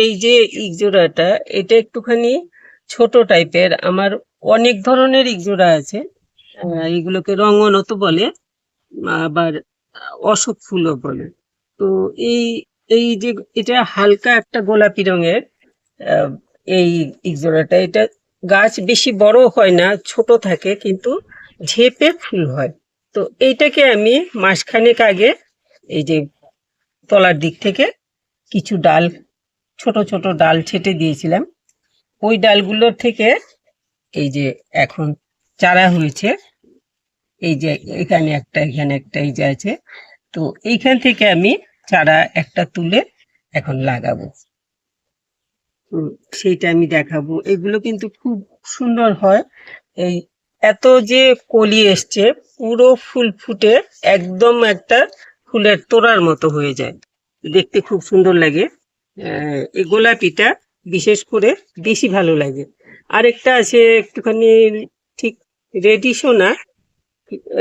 এই যে ইকজোড়াটা, এটা একটুখানি ছোট টাইপের। আমার অনেক ধরনের ইকজোড়া আছে। এগুলোকে রঙ্গনও বলে, আবার অশোক ফুলও বলে। তো এই এই যে এটা হালকা একটা গোলাপি রঙের, আহ, এই ইকজোড়াটা, এটা গাছ বেশি বড় হয় না, ছোট থাকে, কিন্তু ঝেপে ফুল হয়। তো এইটাকে আমি মাসখানেক আগে এই যে তলার দিক থেকে কিছু ডাল, ছোট ছোট ডাল ছেটে দিয়েছিলাম। ওই ডালগুলোর থেকে এই যে এখন চারা হয়েছে। এই যে এখানে একটা, এখানে একটা, এই যে আছে। তো এইখান থেকে আমি চারা একটা তুলে এখন লাগাবো। সেইটা আমি দেখাবো। এগুলো কিন্তু খুব সুন্দর হয়। এই এত যে কলি এসছে, পুরো ফুল ফুটে একদম একটা ফুলের তোড়ার মতো হয়ে যায়, দেখতে খুব সুন্দর লাগে। এই গোলাপিটা বিশেষ করে বেশি ভালো লাগে। আরেকটা আছে একটুখানি, ঠিক রেডিশও না,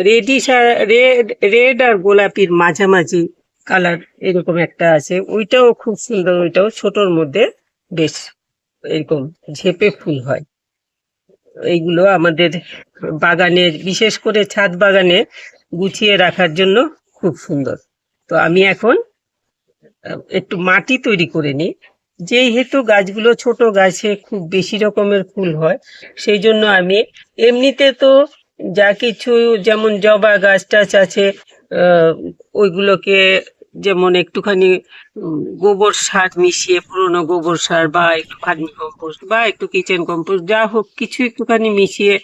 রেডিশ আর রেড, রেড আর গোলাপির মাঝামাঝি কালার, এরকম একটা আছে। ওইটাও খুব সুন্দর, ওইটাও ছোটর মধ্যে বেশ এরকম ঝেপে ফুল হয়। এইগুলো আমাদের বাগানের, বিশেষ করে ছাদ বাগানে গুছিয়ে রাখার জন্য খুব সুন্দর। তো আমি এখন একটু মাটি তৈরি করে নিই। যেহেতু গাছগুলো ছোট, গাছে খুব বেশি রকমের ফুল হয়, সেই জন্য আমি এমনিতে তো যা কিছু, যেমন জবা গাছ টাছ আছে, ওইগুলোকে যেমন একটুখানি গোবর সার মিশিয়ে, পুরনো গোবর সার বা একটু ভার্মি কম্পোস্ট বা একটু কিচেন কম্পোস্ট, যা হোক কিছু একটুখানি মিশিয়ে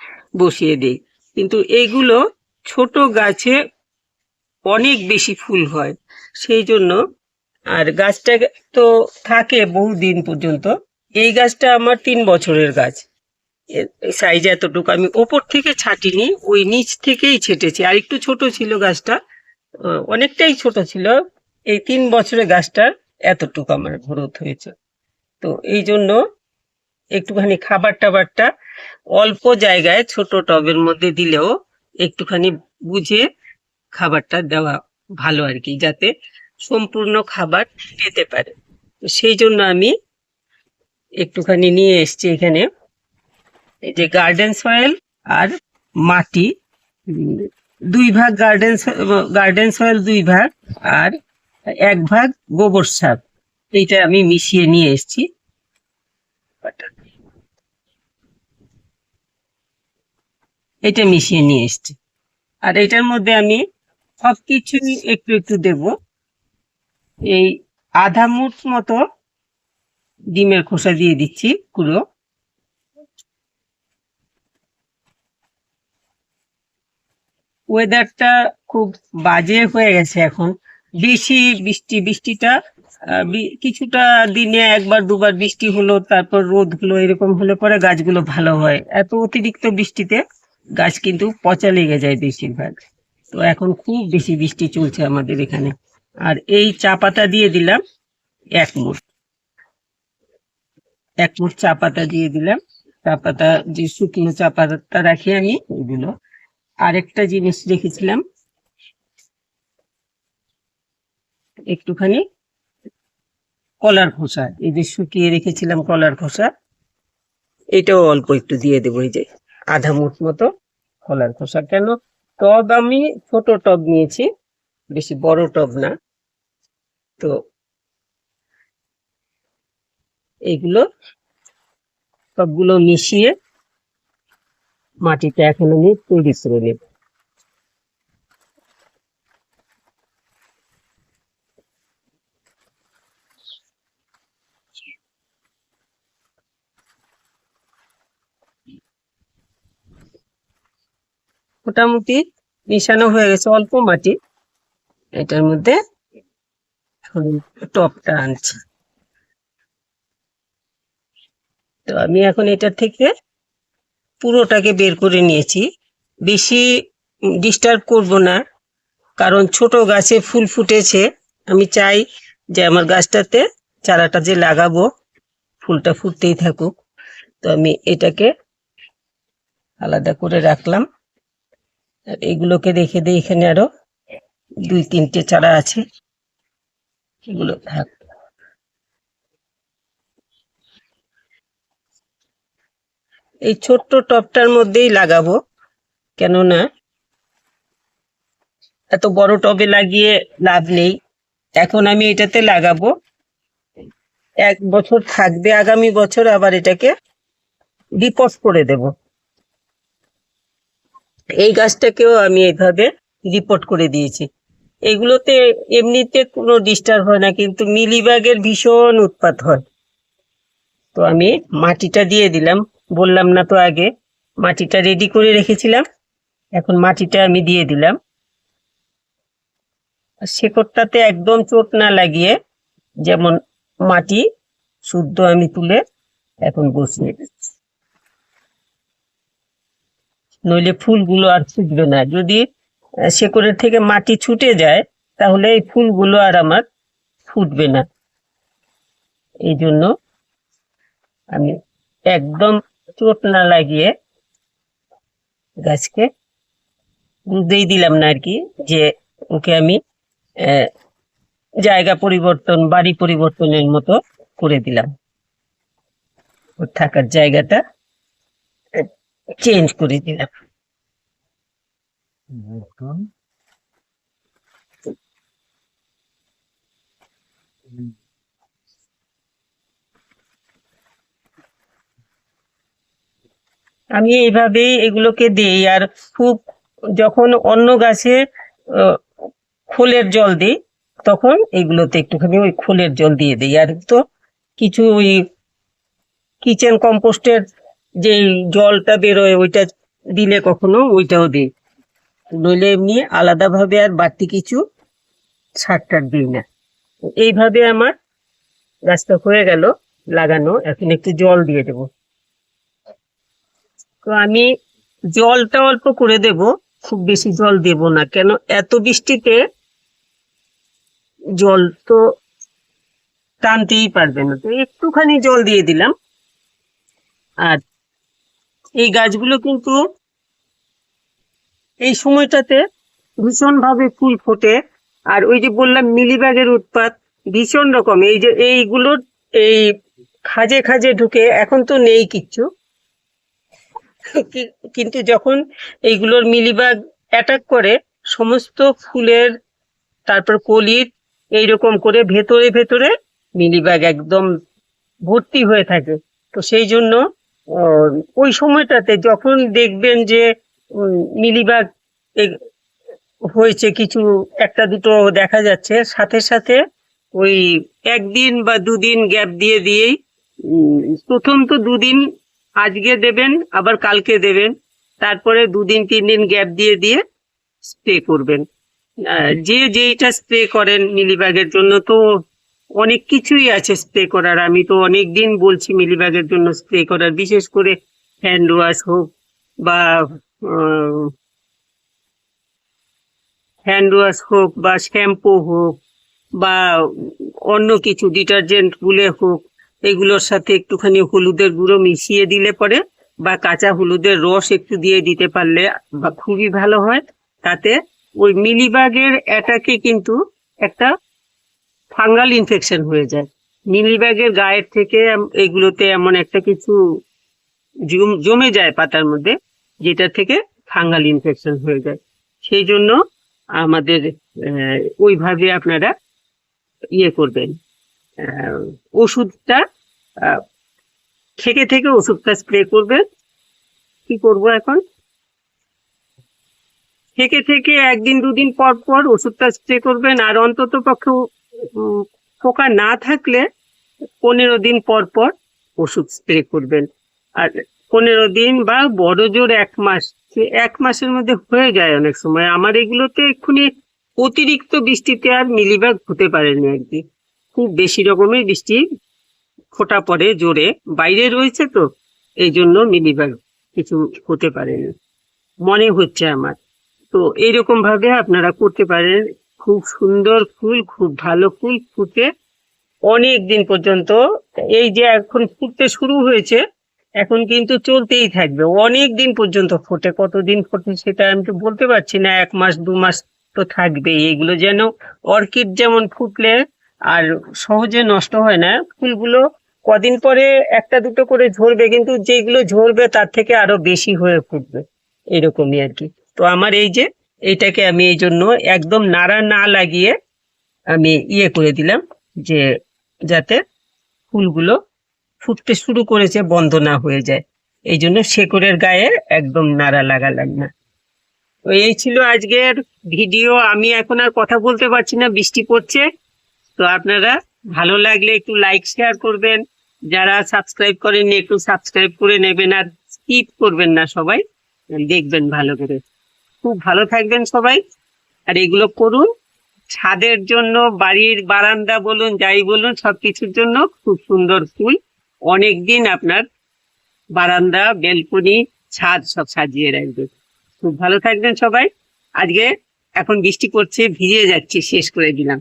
বসিয়ে দিই। কিন্তু এইগুলো ছোট গাছে অনেক বেশি ফুল হয়, সেই জন্য। আর গাছটা তো থাকে বহুদিন পর্যন্ত। এই গাছটা আমার 3 বছরের গাছ। সাইজ এতটুকু, আমি ওপর থেকে ছাটিনি, ওই নিচ থেকেই ছেটেছি। আর একটু ছোট ছিল গাছটা, অনেকটাই ছোট ছিল। এই 3 বছরের গাছটার এতটুকু আমার গ্রোথ হয়েছে। তো এই জন্য একটুখানি খাবার টাবারটা অল্প জায়গায় ছোট টবের মধ্যে দিলেও একটুখানি বুঝে খাবারটা দেওয়া ভালো আর কি, যাতে সম্পূর্ণ খাবার পেতে পারে। তো সেই জন্য আমি একটুখানি নিয়ে এসছি এখানে, এই যে গার্ডেন সয়েল আর মাটি, 2 ভাগ গার্ডেন সয়েল, 2 ভাগ, আর 1 ভাগ গোবর সার, এইটা আমি মিশিয়ে নিয়ে এসছি। এটা মিশিয়ে নিয়ে এসছি। আর এটার মধ্যে আমি সবকিছুই একটু একটু দেব। এই আধা মুঠ মতো ডিমের খোসা দিয়ে দিচ্ছি পুরো। ওয়েদারটা খুব বাজে হয়ে গেছে এখন, বেশি বৃষ্টিটা কিছুটা দিনে একবার দুবার বৃষ্টি হলো, তারপর রোদ হলো, এরকম হলে পরে গাছগুলো ভালো হয়। এত অতিরিক্ত বৃষ্টিতে গাছ কিন্তু পচা লেগে যায় বেশিরভাগ। তো এখন খুব বেশি বৃষ্টি চলছে আমাদের এখানে। আর এই চা পাতা দিয়ে দিলাম 1 মুঠ, 1 মুঠ চা পাতা দিয়ে দিলাম। চা পাতা, যে শুকনো চা পাতা রাখি আমি, ওইগুলো। আরেকটা জিনিস রেখেছিলাম, একটুখানি কলার খোসা, এই যে শুকিয়ে রেখেছিলাম কলার খোসা, এটাও অল্প একটু দিয়ে দেবো। এই যে আধা মুঠ মতো কলার খোসা। কেন, টব আমি ছোট টব নিয়েছি, বেশি বড় টব না। তো এইগুলো সবগুলো মিশিয়ে মাটিটা এখন আমি তৈরি করে নেব। মোটামুটি মিশানো হয়ে গেছে, অল্প মাটি এটার মধ্যে। টবটা আনছি। তো আমি এখন এটা থেকে পুরোটাকে বের করে নিয়েছি, বেশি ডিস্টার্ব করব না, কারণ ছোট গাছে ফুল ফুটেছে। আমি চাই যে আমার গাছটাতে চারাটা যে লাগাবো, ফুলটা ফুটতেই থাকুক। তো আমি এটাকে আলাদা করে রাখলাম। আর এগুলোকে রেখে দিই, এখানে আরো 2-3টে চারা আছে, এগুলো থাক। এই ছোট্ট টবটার মধ্যেই লাগাবো, কেননা এত বড় টবে লাগিয়ে লাভ নেই। এখন আমি এটাতে লাগাবো, 1 বছর থাকবে, আগামী বছর আবার এটাকে রিপোর্ট করে দেব। এই গাছটাকেও আমি এইভাবে রিপোর্ট করে দিয়েছি। এগুলোতে এমনিতে কোনো ডিস্টার্ব হয় না, কিন্তু মিলিবাগের ভীষণ উৎপাত হয়। তো আমি মাটিটা দিয়ে দিলাম, বললাম না তো আগে মাটিটা রেডি করে রেখেছিলাম, এখন মাটিটা আমি দিয়ে দিলাম। শেকড়টাতে একদম চোট না লাগিয়ে যেমন মাটি শুদ্ধ আমি তুলে এখন বসিয়ে দিচ্ছি, নইলে ফুলগুলো আর ফুটবে না। যদি শেকড়ের থেকে মাটি ছুটে যায় তাহলে এই ফুলগুলো আর আমার ফুটবে না। এই জন্য আমি একদম চোট না লাগিয়ে গাছকে বুঝতেই দিলাম না আর কি, যে ওকে আমি জায়গা পরিবর্তন, বাড়ি পরিবর্তনের মতো করে দিলাম, ওর থাকার জায়গাটা চেঞ্জ করে দিলাম। আমি এইভাবেই এগুলোকে দিই। আর খুব যখন অন্য গাছে খোলের জল দিই তখন এগুলোতে একটুখানি ওই খোলের জল দিয়ে দিই। আর তো কিছু ওই কিচেন কম্পোস্টের যে জলটা বেরোয় ওইটা দিলে কখনো ওইটাও দিই, নইলে এমনি আলাদাভাবে আর বাড়তি কিছু সার টার দিই না। এইভাবে আমার গাছটা হয়ে গেল লাগানো। এখন একটু জল দিয়ে দেব। তো আমি জলটা অল্প করে দেব, খুব বেশি জল দেব না, কেন এত বৃষ্টিতে জল তো টানতেই পারবে না, তো একটুখানি জল দিয়ে দিলাম। আর এই গাছগুলো কিন্তু এই সময়টাতে ভীষণ ভাবে ফুল ফোটে। আর ওই যে বললাম মিলিবাগের উৎপাত ভীষণ রকম, এই যে এইগুলোর এই খাজে খাজে ঢুকে, এখন তো নেই কিচ্ছু, কিন্তু যখন এইগুলোর মিলিবাগ অ্যাটাক করে সমস্ত ফুলের তারপর কলির এইরকম করে ভেতরে ভেতরে মিলিবাগ একদম ভর্তি হয়ে থাকে। তো সেই জন্য ওই সময়টাতে যখন দেখবেন যে মিলিবাগ হয়েছে, কিছু একটা দুটো দেখা যাচ্ছে, সাথে সাথে ওই 1 দিন বা 2 দিন গ্যাপ দিয়ে দিয়েই, প্রথম তো 2 দিন আজকে দেবেন আবার কালকে দেবেন, তারপরে 2 দিন 3 দিন গ্যাপ দিয়ে দিয়ে স্প্রে করবেন। যে যেইটা স্প্রে করেন মিলিবাগের জন্য তো অনেক কিছুই আছে স্প্রে করার। আমি তো অনেক দিন বলছি মিলিবাগের জন্য স্প্রে করার, বিশেষ করে হ্যান্ড ওয়াশ হোক বা শ্যাম্পু হোক বা অন্য কিছু ডিটারজেন্ট গুলে হোক, এগুলোর সাথে একটুখানি হলুদের গুঁড়ো মিশিয়ে দিলে পরে বা কাঁচা হলুদের রস একটু দিয়ে দিতে পারলে বা খুবই ভালো হয়। তাতে ওই মিলিবাগের অ্যাটাকে কিন্তু একটা ফাঙ্গাল ইনফেকশন হয়ে যায়। মিলিবাগের গায়ের থেকে এগুলোতে এমন একটা কিছু জমে যায় পাতার মধ্যে, যেটা থেকে ফাঙ্গাল ইনফেকশন হয়ে যায়। সেই জন্য আমাদের ওইভাবে আপনারা ইয়ে করবেন, ওষুধটা থেকে থেকে ওষুধটা স্প্রে করবেন। কি করব এখন, থেকে থেকে 1 দিন 2 দিন পর পর ওষুধটা স্প্রে করবেন। আর অন্তত পক্ষে পোকা না থাকলে 15 দিন পর পর ওষুধ স্প্রে করবেন। আর 15 দিন বা বড় জোর 1 মাস, 1 মাসের মধ্যে হয়ে যায় অনেক সময়। আমার এগুলোতে এক্ষুনি অতিরিক্ত বৃষ্টিতে আর মিলিবাগ হতে পারেনি, একদিন খুব বেশি রকমের বৃষ্টি ফোঁটা পড়ে জোরে, বাইরে রয়েছে তো এই জন্য মিলিবাগ কিছু হতে পারেনি মনে হচ্ছে আমার। তো এইরকম ভাবে আপনারা করতে পারেন। খুব সুন্দর ফুল, খুব ভালো ফুল ফুটে অনেক দিন পর্যন্ত। এই যে এখন ফুটতে শুরু হয়েছে, এখন কিন্তু চলতেই থাকবে, অনেক দিন পর্যন্ত ফোটে। কতদিন ফোটে সেটা আমি তো বলতে পারছি না, 1 মাস 2 মাস তো থাকবে। এগুলো যেন অর্কিড যেমন ফুটলে আর সহজে নষ্ট হয় না, ফুলগুলো কদিন পরে একটা দুটো করে ঝরবে, কিন্তু যেগুলো ঝরবে তার থেকে আরো বেশি হয়ে ফুটবে, এরকমই আর কি। তো আমার এই যে এইটাকে আমি এই জন্য একদম নাড়া না লাগিয়ে আমি করে দিলাম, যে যাতে ফুলগুলো ফুটতে শুরু করেছে বন্ধ না হয়ে যায়, এই জন্য শেকড়ের গায়ে একদম নাড়া লাগালাম না। তো এই ছিল আজকের ভিডিও। আমি এখন আর কথা বলতে পারছি না, বৃষ্টি পড়ছে। তো আপনারা ভালো লাগলে একটু লাইক শেয়ার করবেন, যারা সাবস্ক্রাইব করেননি একটু সাবস্ক্রাইব করে নেবেন, আর স্কিপ করবেন না, সবাই দেখবেন ভালো করে। খুব ভালো থাকবেন সবাই, আর এগুলো করুন। ছাদের জন্য, বাড়ির বারান্দা বলুন, যাই বলুন, সবকিছুর জন্য খুব সুন্দর ফুল অনেকদিন আপনার বারান্দা, বেলকনি, ছাদ সব সাজিয়ে রাখবে। খুব ভালো থাকবেন সবাই। আজকে এখন বৃষ্টি পড়ছে, ভিজে যাচ্ছি, শেষ করে দিলাম।